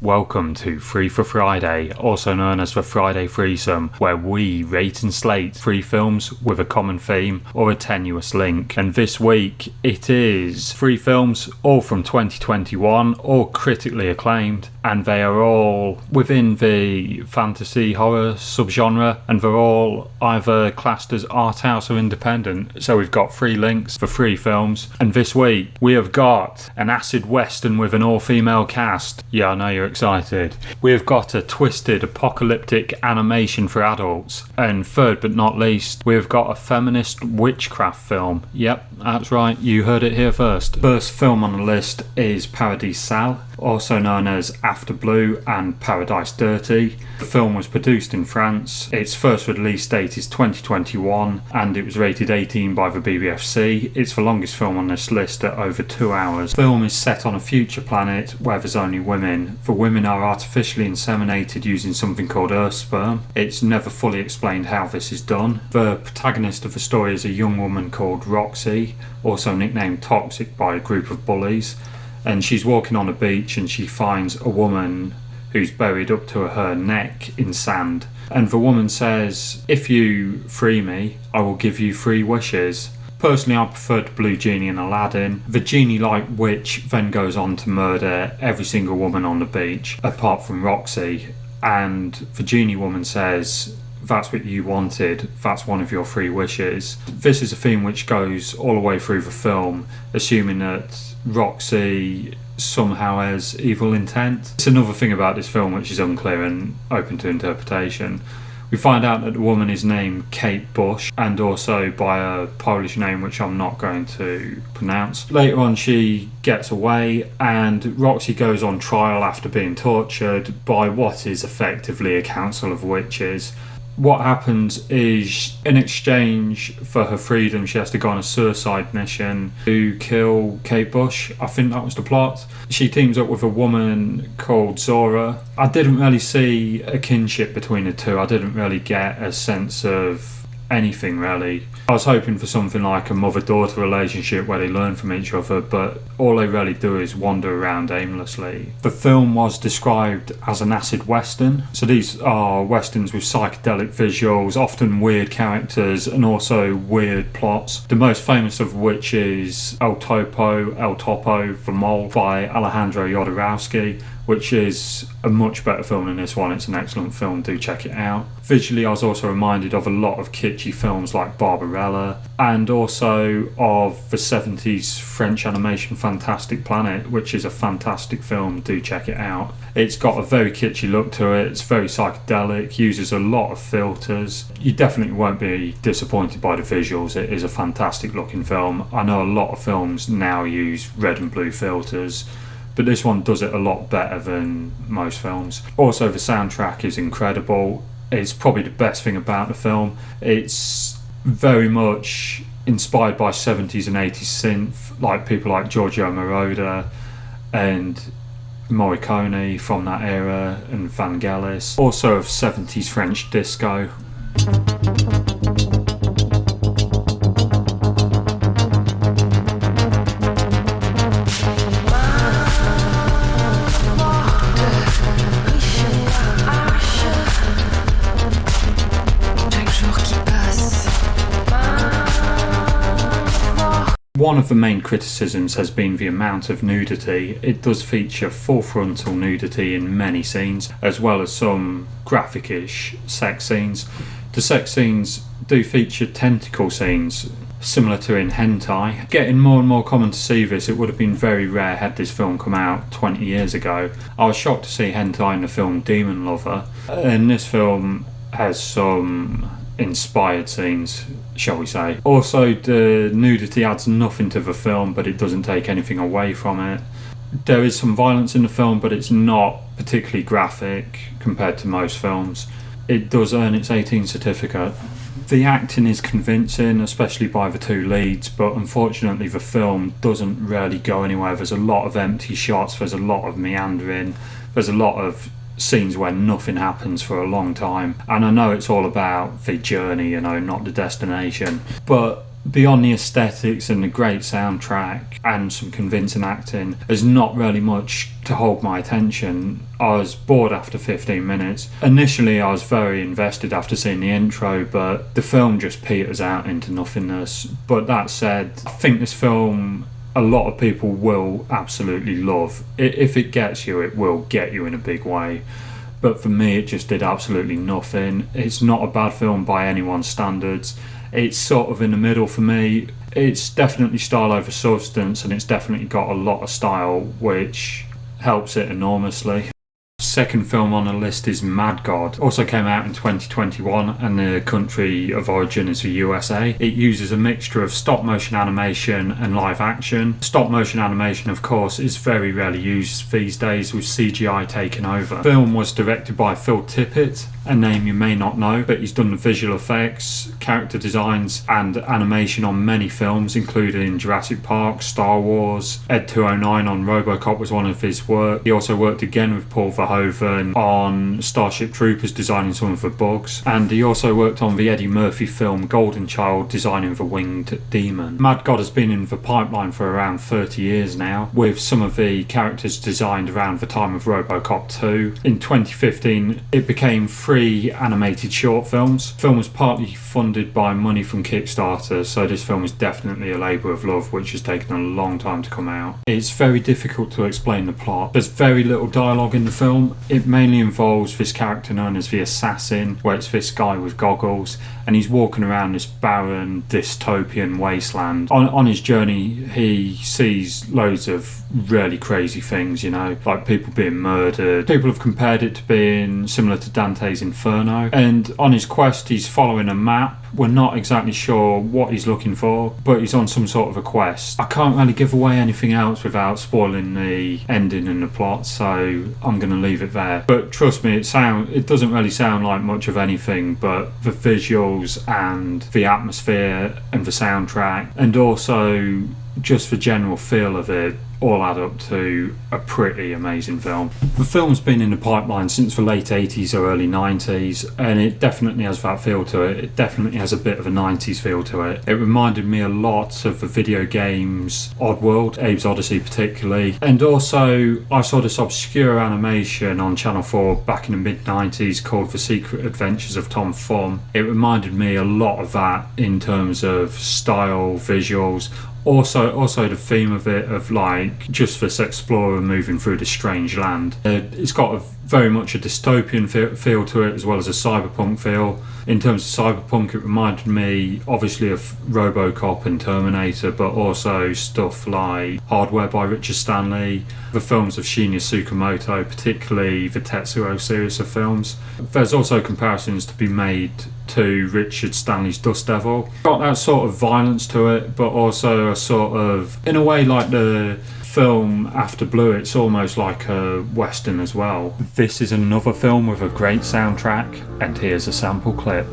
Welcome to Free for Friday, also known as the Friday Threesome, where we rate and slate 3 films with a common theme or a tenuous link. And this week it is 3 films, all from 2021, all critically acclaimed, and they are all within the fantasy horror subgenre, and they're all either classed as art house or independent. So we've got 3 links for 3 films, and this week we have got an acid western with an all-female cast. Yeah, I know you're excited. We have got a twisted apocalyptic animation for adults, and third but not least, we have got a feminist witchcraft film. Yep, that's right, you heard it here first. First film on the list is Paradis Sale, also known as After Blue and Paradise Dirty. The film was produced in France. Its first release date is 2021 and it was rated 18 by the BBFC. It's the longest film on this list at over 2 hours. The film is set on a future planet where there's only women. The women are artificially inseminated using something called Earth sperm. It's never fully explained how this is done. The protagonist of the story is a young woman called Roxy, also nicknamed Toxic by a group of bullies, and she's walking on a beach and she finds a woman who's buried up to her neck in sand, and the woman says, "If you free me, I will give you 3 wishes." Personally, I preferred Blue Genie and Aladdin. The genie-like witch then goes on to murder every single woman on the beach, apart from Roxy, and the genie woman says, "That's what you wanted, that's one of your 3 wishes." This is a theme which goes all the way through the film, assuming that Roxy somehow has evil intent. It's another thing about this film which is unclear and open to interpretation. We find out that the woman is named Kate Bush, and also by a Polish name which I'm not going to pronounce. Later on she gets away and Roxy goes on trial after being tortured by what is effectively a council of witches. What happens is, in exchange for her freedom, she has to go on a suicide mission to kill Kate Bush. I think that was the plot. She teams up with a woman called Zora. I didn't really see a kinship between the two. I didn't really get a sense of anything really. I was hoping for something like a mother-daughter relationship where they learn from each other, but all they really do is wander around aimlessly. The film was described as an acid western, so these are westerns with psychedelic visuals, often weird characters and also weird plots. The most famous of which is El Topo, the Mole by Alejandro Jodorowsky, which is a much better film than this one. It's an excellent film, do check it out. Visually, I was also reminded of a lot of kitschy films like Barbarella, and also of the 70s French animation Fantastic Planet, which is a fantastic film, do check it out. It's got a very kitschy look to it, it's very psychedelic, uses a lot of filters. You definitely won't be disappointed by the visuals. It is a fantastic looking film. I know a lot of films now use red and blue filters, but this one does it a lot better than most films. Also, the soundtrack is incredible. It's probably the best thing about the film. It's very much inspired by 70s and 80s synth, like people like Giorgio Moroder and Morricone from that era, and Vangelis. Also of 70s French disco. One of the main criticisms has been the amount of nudity. It does feature full frontal nudity in many scenes, as well as some graphic-ish sex scenes. The sex scenes do feature tentacle scenes, similar to in hentai. Getting more and more common to see this. It would have been very rare had this film come out 20 years ago. I was shocked to see hentai in the film Demon Lover, and this film has some inspired scenes, shall we say. Also, the nudity adds nothing to the film, but it doesn't take anything away from it. There is some violence in the film, but it's not particularly graphic compared to most films. It does earn its 18 certificate. The acting is convincing, especially by the 2 leads, but unfortunately the film doesn't really go anywhere. There's a lot of empty shots, there's a lot of meandering, there's a lot of scenes where nothing happens for a long time, and I know it's all about the journey, not the destination, but beyond the aesthetics and the great soundtrack and some convincing acting, there's not really much to hold my attention. I was bored after 15 minutes. Initially, I was very invested after seeing the intro, but the film just peters out into nothingness. But that said, I think this film a lot of people will absolutely love. If it gets you, it will get you in a big way. But for me, it just did absolutely nothing. It's not a bad film by anyone's standards. It's sort of in the middle for me. It's definitely style over substance, and it's definitely got a lot of style, which helps it enormously. Second film on the list is Mad God. Also came out in 2021, and the country of origin is the USA. It uses a mixture of stop motion animation and live action. Stop motion animation, of course, is very rarely used these days, with CGI taking over. The film was directed by Phil Tippett, a name you may not know, but he's done the visual effects, character designs and animation on many films, including Jurassic Park, Star Wars. Ed 209 on RoboCop was one of his work. He also worked again with Paul Verhoeven on Starship Troopers, designing some of the bugs, and he also worked on the Eddie Murphy film Golden Child, designing the winged demon. Mad God has been in the pipeline for around 30 years now, with some of the characters designed around the time of RoboCop 2. In 2015, it became three animated short films. The film was partly funded by money from Kickstarter, so this film is definitely a labour of love, which has taken a long time to come out. It's very difficult to explain the plot. There's very little dialogue in the film. It mainly involves this character known as the Assassin, where it's this guy with goggles, and he's walking around this barren, dystopian wasteland. On his journey, he sees loads of really crazy things, like people being murdered. People have compared it to being similar to Dante's Inferno. And on his quest, he's following a map. We're not exactly sure what he's looking for, but he's on some sort of a quest. I can't really give away anything else without spoiling the ending and the plot, so I'm going to leave it there. But trust me, it doesn't really sound like much of anything, but the visuals and the atmosphere and the soundtrack, and also just the general feel of it, all add up to a pretty amazing film. The film's been in the pipeline since the late 80s or early 90s, and it definitely has that feel to it. It definitely has a bit of a 90s feel to it. It reminded me a lot of the video games Oddworld, Abe's Odyssey particularly, and also I saw this obscure animation on Channel 4 back in the mid-90s called The Secret Adventures of Tom Thumb. It reminded me a lot of that in terms of style, visuals, also the theme of it, of like just this explorer moving through this strange land. It's got very much a dystopian feel to it, as well as a cyberpunk feel. In terms of cyberpunk, it reminded me obviously of RoboCop and Terminator, but also stuff like Hardware by Richard Stanley, the films of Shinya Tsukamoto, particularly the Tetsuo series of films. There's also comparisons to be made to Richard Stanley's Dust Devil. Got that sort of violence to it, but also a sort of, in a way like the film After Blue, it's almost like a western as well. This is another film with a great soundtrack, and here's a sample clip.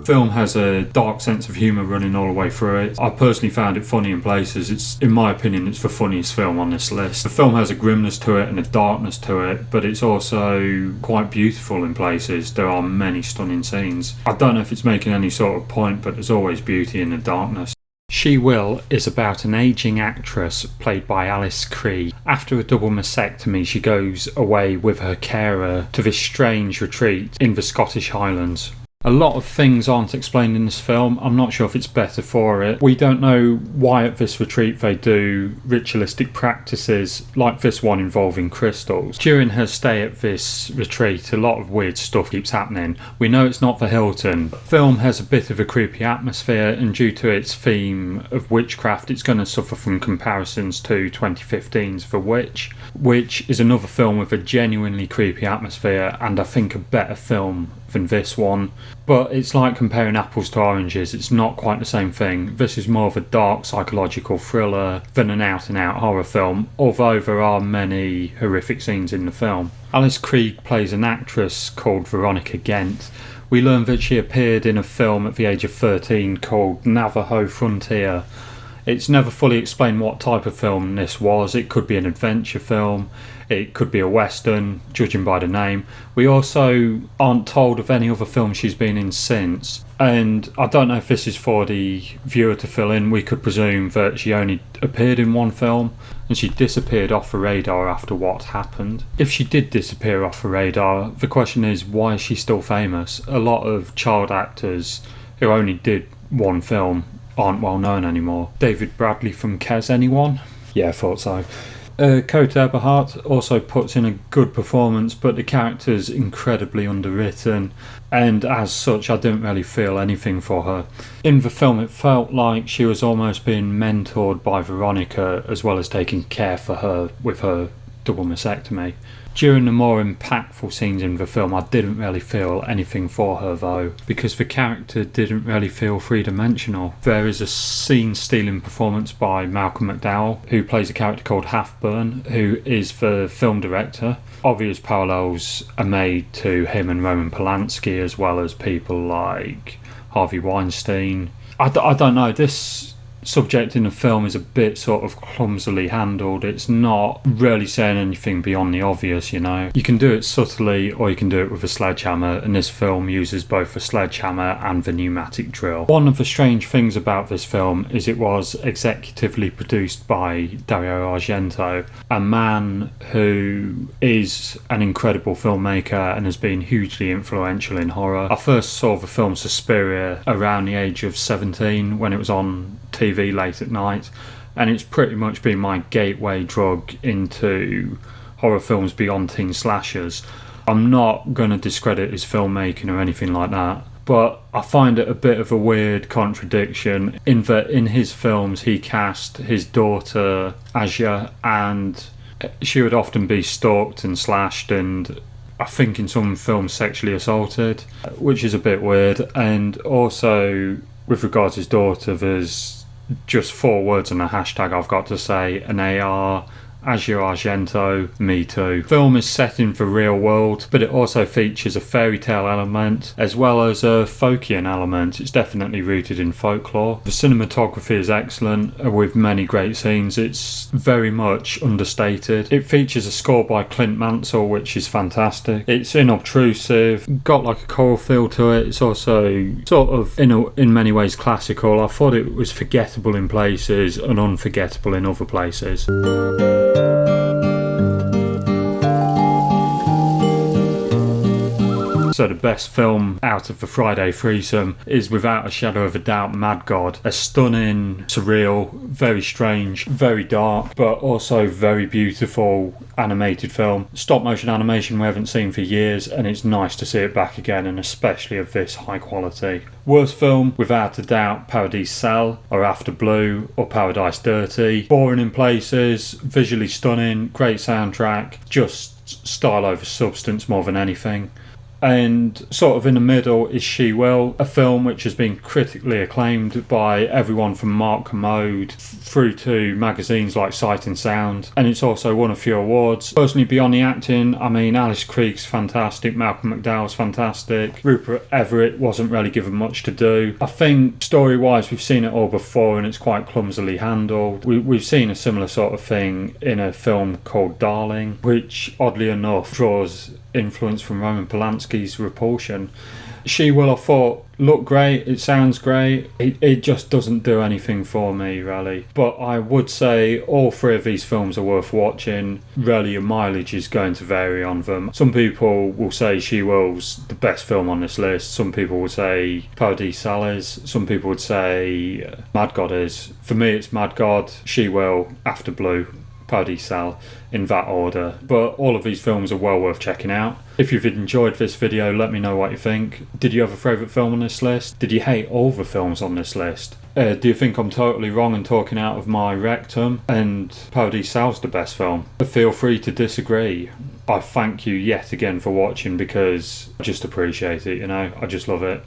Film has a dark sense of humour running all the way through it. I personally found it funny in places. In my opinion, it's the funniest film on this list. The film has a grimness to it and a darkness to it, but it's also quite beautiful in places. There are many stunning scenes. I don't know if it's making any sort of point, but there's always beauty in the darkness. She Will is about an ageing actress played by Alice Krige. After a double mastectomy, she goes away with her carer to this strange retreat in the Scottish Highlands. A lot of things aren't explained in this film. I'm not sure if it's better for it. We don't know why at this retreat they do ritualistic practices like this one involving crystals. During her stay at this retreat, a lot of weird stuff keeps happening. We know it's not the Hilton. The film has a bit of a creepy atmosphere, and due to its theme of witchcraft, it's going to suffer from comparisons to 2015's The Witch, which is another film with a genuinely creepy atmosphere, and I think a better film than this one. But it's like comparing apples to oranges. It's not quite the same thing. This is more of a dark psychological thriller than an out-and-out horror film, although there are many horrific scenes in the film. Alice Krige plays an actress called Veronica Gent. We learn that she appeared in a film at the age of 13 called Navajo Frontier. It's never fully explained what type of film this was. It could be an adventure film, it could be a western, judging by the name. We also aren't told of any other film she's been in since. And I don't know if this is for the viewer to fill in. We could presume that she only appeared in one film and she disappeared off the radar after what happened. If she did disappear off the radar, the question is, why is she still famous? A lot of child actors who only did one film aren't well known anymore. David Bradley from Kes, anyone? Yeah, I thought so. Cote Eberhardt also puts in a good performance, but the character's incredibly underwritten, and as such I didn't really feel anything for her. In the film it felt like she was almost being mentored by Veronica, as well as taking care for her with her double mastectomy. During the more impactful scenes in the film, I didn't really feel anything for her though, because the character didn't really feel three-dimensional. There is a scene-stealing performance by Malcolm McDowell, who plays a character called Halfburn, who is the film director. Obvious parallels are made to him and Roman Polanski, as well as people like Harvey Weinstein. I don't know, this subject in the film is a bit sort of clumsily handled. It's not really saying anything beyond the obvious, you know. You can do it subtly or you can do it with a sledgehammer, and this film uses both the sledgehammer and the pneumatic drill. One of the strange things about this film is it was executively produced by Dario Argento, a man who is an incredible filmmaker and has been hugely influential in horror. I first saw the film Suspiria around the age of 17 when it was on TV late at night, and it's pretty much been my gateway drug into horror films beyond teen slashers. I'm not going to discredit his filmmaking or anything like that, but I find it a bit of a weird contradiction in that in his films he cast his daughter Asia, and she would often be stalked and slashed and I think in some films sexually assaulted, which is a bit weird. And also with regards to his daughter, there's just 4 words on a hashtag I've got to say: an AR, Asia Argento, me too. The film is set in the real world, but it also features a fairy tale element as well as a folkian element. It's definitely rooted in folklore. The cinematography is excellent with many great scenes. It's very much understated. It features a score by Clint Mansell, which is fantastic. It's inobtrusive, got like a choral feel to it. It's also sort of in many ways classical. I thought it was forgettable in places and unforgettable in other places. So the best film out of the Friday threesome is without a shadow of a doubt Mad God. A stunning, surreal, very strange, very dark, but also very beautiful animated film. Stop motion animation we haven't seen for years, and it's nice to see it back again, and especially of this high quality. Worst film, without a doubt, Paradise Cell, or After Blue, or Paradise Dirty. Boring in places, visually stunning, great soundtrack, just style over substance more than anything. And sort of in the middle is She Will, a film which has been critically acclaimed by everyone from Mark Commode through to magazines like Sight and Sound, and it's also won a few awards. Personally, beyond the acting, I mean, Alice Krieg's fantastic, Malcolm McDowell's fantastic, Rupert Everett wasn't really given much to do. I think story-wise we've seen it all before and it's quite clumsily handled. We've seen a similar sort of thing in a film called Darling, which oddly enough draws influence from Roman Polanski's Repulsion. She Will, I thought, looked great, it sounds great, it just doesn't do anything for me really. But I would say all 3 of these films are worth watching. Really your mileage is going to vary on them. Some people will say She Will's the best film on this list, some people would say Paradise Cell is, some people would say Mad God is. For me it's Mad God, She Will, After Blue, Paradise Cell, in that order. But all of these films are well worth checking out. If you've enjoyed this video, let me know what you think. Did you have a favourite film on this list? Did you hate all the films on this list? Do you think I'm totally wrong and talking out of my rectum and Paradise Cell's the best film? Feel free to disagree. I thank you yet again for watching because I just appreciate it, you know, I just love it.